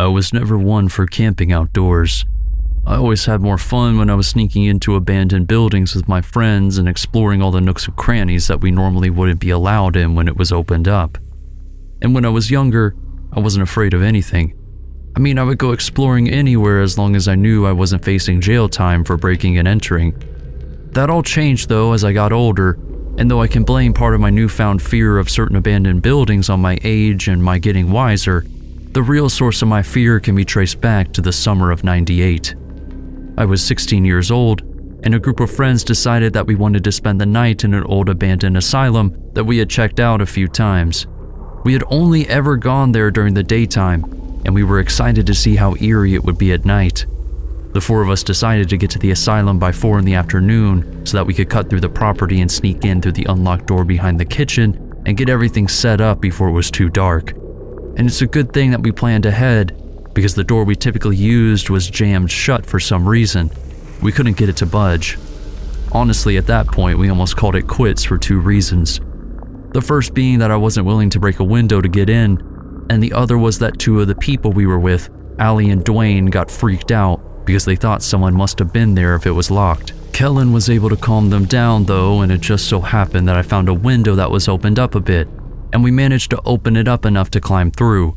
I was never one for camping outdoors. I always had more fun when I was sneaking into abandoned buildings with my friends and exploring all the nooks and crannies that we normally wouldn't be allowed in when it was opened up. And when I was younger, I wasn't afraid of anything. I mean, I would go exploring anywhere as long as I knew I wasn't facing jail time for breaking and entering. That all changed though as I got older, and though I can blame part of my newfound fear of certain abandoned buildings on my age and my getting wiser, the real source of my fear can be traced back to the summer of '98. I was 16 years old, and a group of friends decided that we wanted to spend the night in an old abandoned asylum that we had checked out a few times. We had only ever gone there during the daytime, and we were excited to see how eerie it would be at night. The four of us decided to get to the asylum by 4 in the afternoon so that we could cut through the property and sneak in through the unlocked door behind the kitchen and get everything set up before it was too dark. And it's a good thing that we planned ahead, because the door we typically used was jammed shut for some reason. We couldn't get it to budge. Honestly, at that point, we almost called it quits for 2 reasons. The first being that I wasn't willing to break a window to get in, and the other was that 2 of the people we were with, Allie and Dwayne, got freaked out because they thought someone must have been there if it was locked. Kellen was able to calm them down though, and it just so happened that I found a window that was opened up a bit, and we managed to open it up enough to climb through.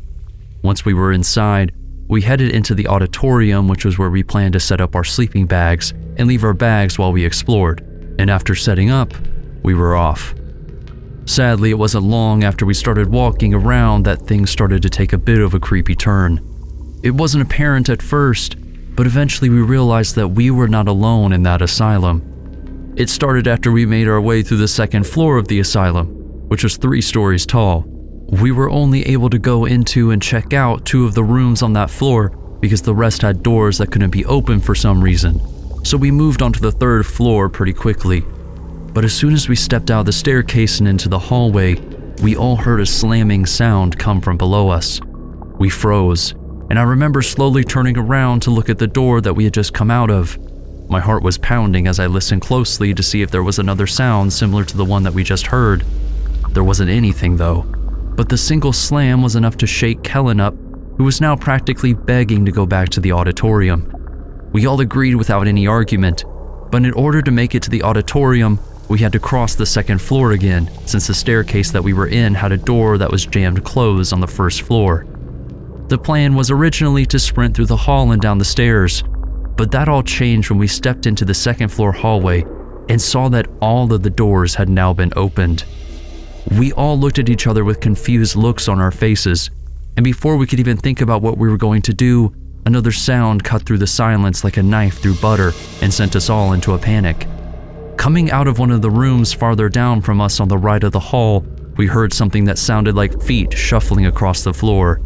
Once we were inside, we headed into the auditorium, which was where we planned to set up our sleeping bags and leave our bags while we explored. And after setting up, we were off. Sadly, it wasn't long after we started walking around that things started to take a bit of a creepy turn. It wasn't apparent at first, but eventually we realized that we were not alone in that asylum. It started after we made our way through the 2nd floor of the asylum, which was 3 stories tall. We were only able to go into and check out 2 of the rooms on that floor because the rest had doors that couldn't be opened for some reason. So we moved onto the 3rd floor pretty quickly. But as soon as we stepped out the staircase and into the hallway, we all heard a slamming sound come from below us. We froze, and I remember slowly turning around to look at the door that we had just come out of. My heart was pounding as I listened closely to see if there was another sound similar to the one that we just heard. There wasn't anything though, but the single slam was enough to shake Kellen up, who was now practically begging to go back to the auditorium. We all agreed without any argument, but in order to make it to the auditorium, we had to cross the 2nd floor again, since the staircase that we were in had a door that was jammed closed on the 1st floor. The plan was originally to sprint through the hall and down the stairs, but that all changed when we stepped into the 2nd floor hallway and saw that all of the doors had now been opened. We all looked at each other with confused looks on our faces, and before we could even think about what we were going to do, another sound cut through the silence like a knife through butter and sent us all into a panic. Coming out of one of the rooms farther down from us on the right of the hall, we heard something that sounded like feet shuffling across the floor.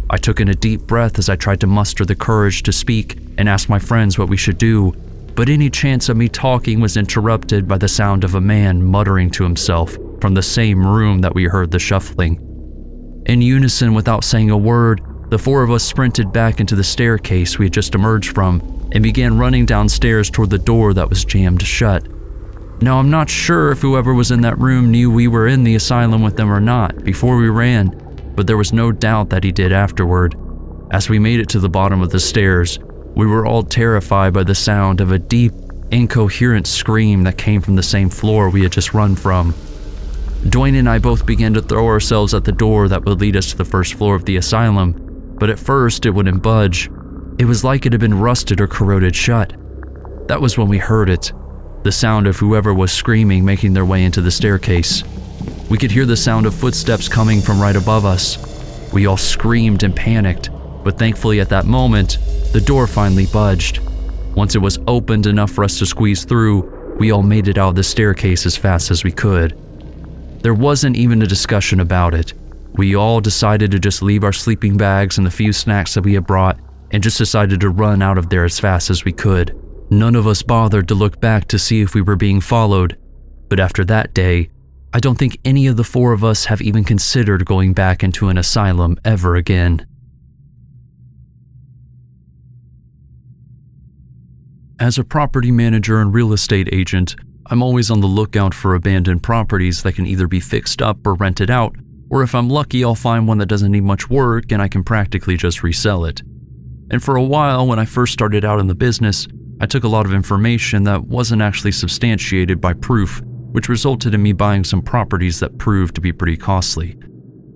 I took in a deep breath as I tried to muster the courage to speak and ask my friends what we should do, but any chance of me talking was interrupted by the sound of a man muttering to himself from the same room that we heard the shuffling. In unison, without saying a word, the 4 of us sprinted back into the staircase we had just emerged from and began running downstairs toward the door that was jammed shut. Now, I'm not sure if whoever was in that room knew we were in the asylum with them or not before we ran, but there was no doubt that he did afterward. As we made it to the bottom of the stairs, we were all terrified by the sound of a deep, incoherent scream that came from the same floor we had just run from. Dwayne and I both began to throw ourselves at the door that would lead us to the 1st floor of the asylum, but at first it wouldn't budge. It was like it had been rusted or corroded shut. That was when we heard it, the sound of whoever was screaming making their way into the staircase. We could hear the sound of footsteps coming from right above us. We all screamed and panicked, but thankfully at that moment, the door finally budged. Once it was opened enough for us to squeeze through, we all made it out of the staircase as fast as we could. There wasn't even a discussion about it. We all decided to just leave our sleeping bags and the few snacks that we had brought and just decided to run out of there as fast as we could. None of us bothered to look back to see if we were being followed, but after that day, I don't think any of the 4 of us have even considered going back into an asylum ever again. As a property manager and real estate agent, I'm always on the lookout for abandoned properties that can either be fixed up or rented out, or if I'm lucky, I'll find one that doesn't need much work and I can practically just resell it. And for a while, when I first started out in the business, I took a lot of information that wasn't actually substantiated by proof, which resulted in me buying some properties that proved to be pretty costly.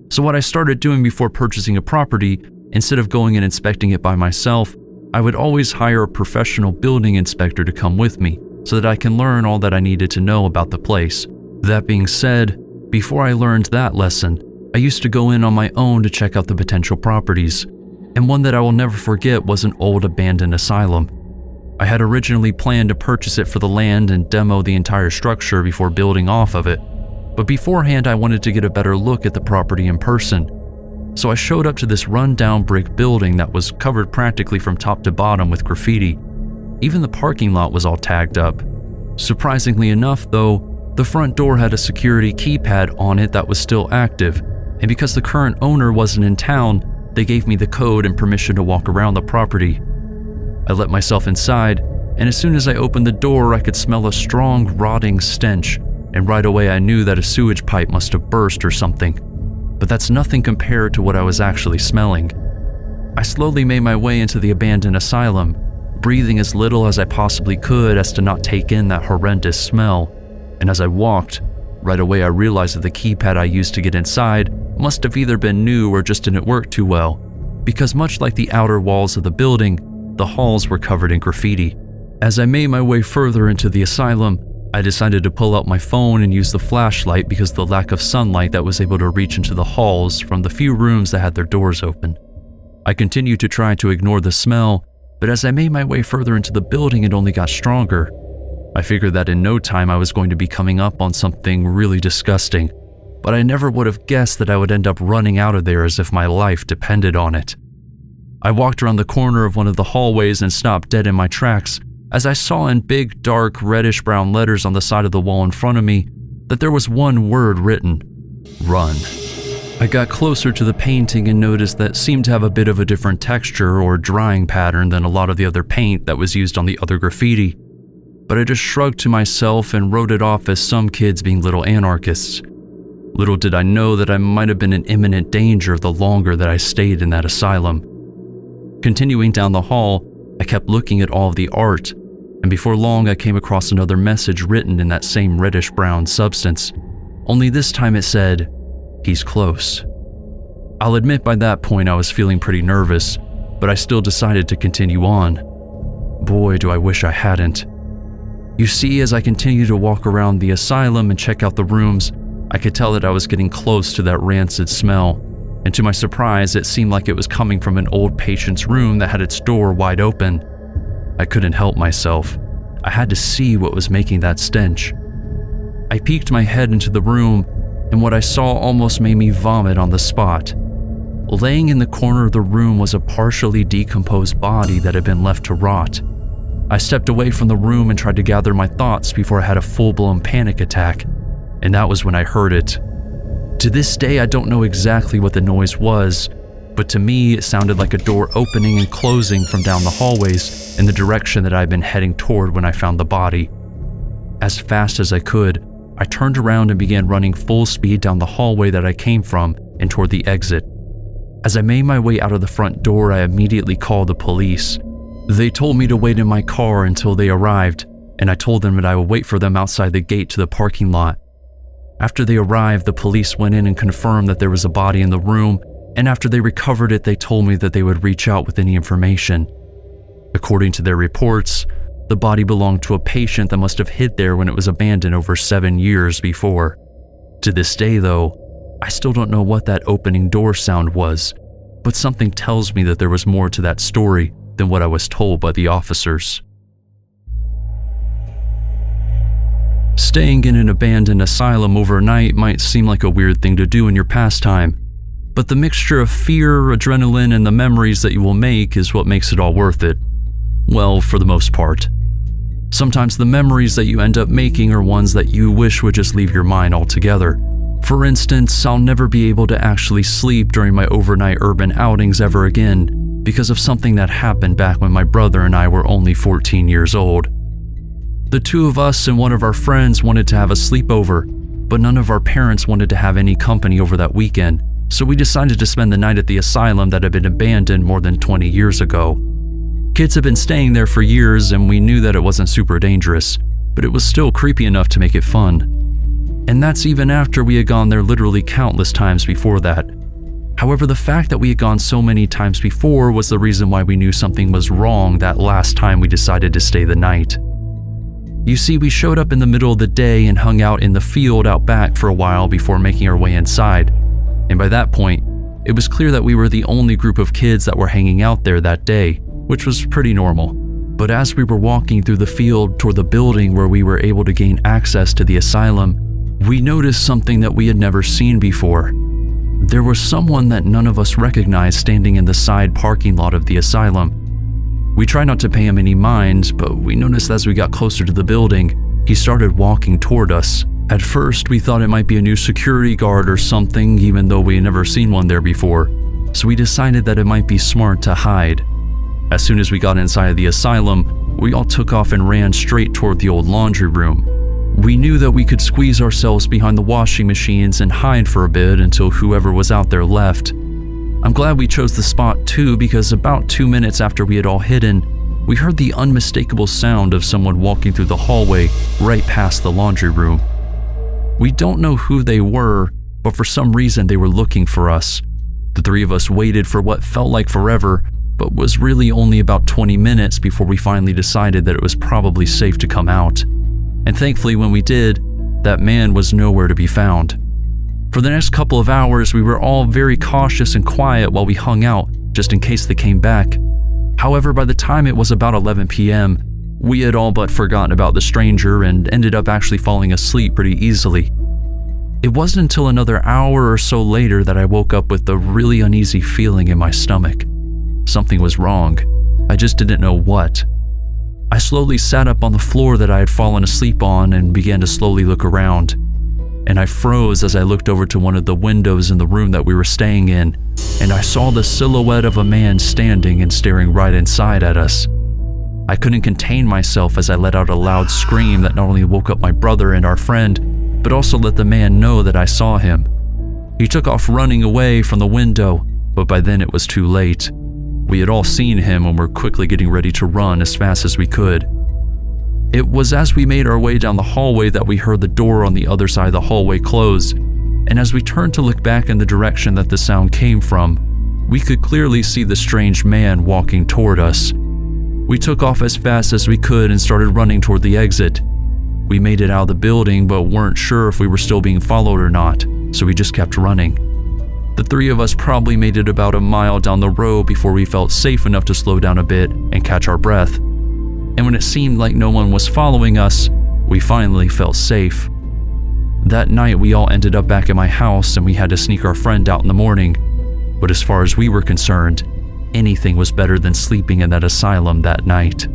So what I started doing before purchasing a property, instead of going and inspecting it by myself, I would always hire a professional building inspector to come with me so that I can learn all that I needed to know about the place. That being said, before I learned that lesson, I used to go in on my own to check out the potential properties, and one that I will never forget was an old abandoned asylum. I had originally planned to purchase it for the land and demo the entire structure before building off of it, but beforehand I wanted to get a better look at the property in person. So I showed up to this run-down brick building that was covered practically from top to bottom with graffiti. Even the parking lot was all tagged up. Surprisingly enough though, the front door had a security keypad on it that was still active, and because the current owner wasn't in town, they gave me the code and permission to walk around the property. I let myself inside, and as soon as I opened the door, I could smell a strong, rotting stench, and right away I knew that a sewage pipe must have burst or something. But that's nothing compared to what I was actually smelling. I slowly made my way into the abandoned asylum, breathing as little as I possibly could as to not take in that horrendous smell. And as I walked, right away I realized that the keypad I used to get inside must have either been new or just didn't work too well, because much like the outer walls of the building, the halls were covered in graffiti. As I made my way further into the asylum, I decided to pull out my phone and use the flashlight because of the lack of sunlight that was able to reach into the halls from the few rooms that had their doors open. I continued to try to ignore the smell, but as I made my way further into the building, it only got stronger. I figured that in no time I was going to be coming up on something really disgusting, but I never would have guessed that I would end up running out of there as if my life depended on it. I walked around the corner of one of the hallways and stopped dead in my tracks as I saw in big, dark, reddish-brown letters on the side of the wall in front of me that there was one word written: run. I got closer to the painting and noticed that it seemed to have a bit of a different texture or drying pattern than a lot of the other paint that was used on the other graffiti. But I just shrugged to myself and wrote it off as some kids being little anarchists. Little did I know that I might have been in imminent danger the longer that I stayed in that asylum. Continuing down the hall, I kept looking at all of the art, and before long I came across another message written in that same reddish-brown substance. Only this time it said, "He's close." I'll admit by that point I was feeling pretty nervous, but I still decided to continue on. Boy, do I wish I hadn't. You see, as I continued to walk around the asylum and check out the rooms, I could tell that I was getting close to that rancid smell, and to my surprise, it seemed like it was coming from an old patient's room that had its door wide open. I couldn't help myself. I had to see what was making that stench. I peeked my head into the room, and what I saw almost made me vomit on the spot. Laying in the corner of the room was a partially decomposed body that had been left to rot. I stepped away from the room and tried to gather my thoughts before I had a full-blown panic attack, and that was when I heard it. To this day, I don't know exactly what the noise was, but to me, it sounded like a door opening and closing from down the hallways in the direction that I'd been heading toward when I found the body. As fast as I could, I turned around and began running full speed down the hallway that I came from and toward the exit. As I made my way out of the front door, I immediately called the police. They told me to wait in my car until they arrived, and I told them that I would wait for them outside the gate to the parking lot. After they arrived, the police went in and confirmed that there was a body in the room, and after they recovered it, they told me that they would reach out with any information. According to their reports, the body belonged to a patient that must have hid there when it was abandoned over 7 years before. To this day, though, I still don't know what that opening door sound was, but something tells me that there was more to that story than what I was told by the officers. Staying in an abandoned asylum overnight might seem like a weird thing to do in your pastime, but the mixture of fear, adrenaline, and the memories that you will make is what makes it all worth it. Well, for the most part. Sometimes the memories that you end up making are ones that you wish would just leave your mind altogether. For instance, I'll never be able to actually sleep during my overnight urban outings ever again because of something that happened back when my brother and I were only 14 years old. The two of us and one of our friends wanted to have a sleepover, but none of our parents wanted to have any company over that weekend, So we decided to spend the night at the asylum that had been abandoned more than 20 years ago. Kids had been staying there for years, and we knew that it wasn't super dangerous, but it was still creepy enough to make it fun. And that's even after we had gone there literally countless times before that. However, the fact that we had gone so many times before was the reason why we knew something was wrong that last time we decided to stay the night. You see, we showed up in the middle of the day and hung out in the field out back for a while before making our way inside. And by that point, it was clear that we were the only group of kids that were hanging out there that day, which was pretty normal. But as we were walking through the field toward the building where we were able to gain access to the asylum, we noticed something that we had never seen before. There was someone that none of us recognized standing in the side parking lot of the asylum. We tried not to pay him any mind, but we noticed as we got closer to the building, he started walking toward us. At first, we thought it might be a new security guard or something, even though we had never seen one there before, so we decided that it might be smart to hide. As soon as we got inside of the asylum, we all took off and ran straight toward the old laundry room. We knew that we could squeeze ourselves behind the washing machines and hide for a bit until whoever was out there left. I'm glad we chose the spot too, because about 2 minutes after we had all hidden, we heard the unmistakable sound of someone walking through the hallway right past the laundry room. We don't know who they were, but for some reason they were looking for us. The three of us waited for what felt like forever, but was really only about 20 minutes before we finally decided that it was probably safe to come out. And thankfully when we did, that man was nowhere to be found. For the next couple of hours, we were all very cautious and quiet while we hung out, just in case they came back. However, by the time it was about 11 p.m., we had all but forgotten about the stranger and ended up actually falling asleep pretty easily. It wasn't until another hour or so later that I woke up with a really uneasy feeling in my stomach. Something was wrong. I just didn't know what. I slowly sat up on the floor that I had fallen asleep on and began to slowly look around. And I froze as I looked over to one of the windows in the room that we were staying in, and I saw the silhouette of a man standing and staring right inside at us. I couldn't contain myself as I let out a loud scream that not only woke up my brother and our friend, but also let the man know that I saw him. He took off running away from the window, but by then it was too late. We had all seen him and were quickly getting ready to run as fast as we could. It was as we made our way down the hallway that we heard the door on the other side of the hallway close, and as we turned to look back in the direction that the sound came from, we could clearly see the strange man walking toward us. We took off as fast as we could and started running toward the exit. We made it out of the building but weren't sure if we were still being followed or not, so we just kept running. The three of us probably made it about a mile down the road before we felt safe enough to slow down a bit and catch our breath. And when it seemed like no one was following us, we finally felt safe. That night we all ended up back at my house and we had to sneak our friend out in the morning. But as far as we were concerned, anything was better than sleeping in that asylum that night.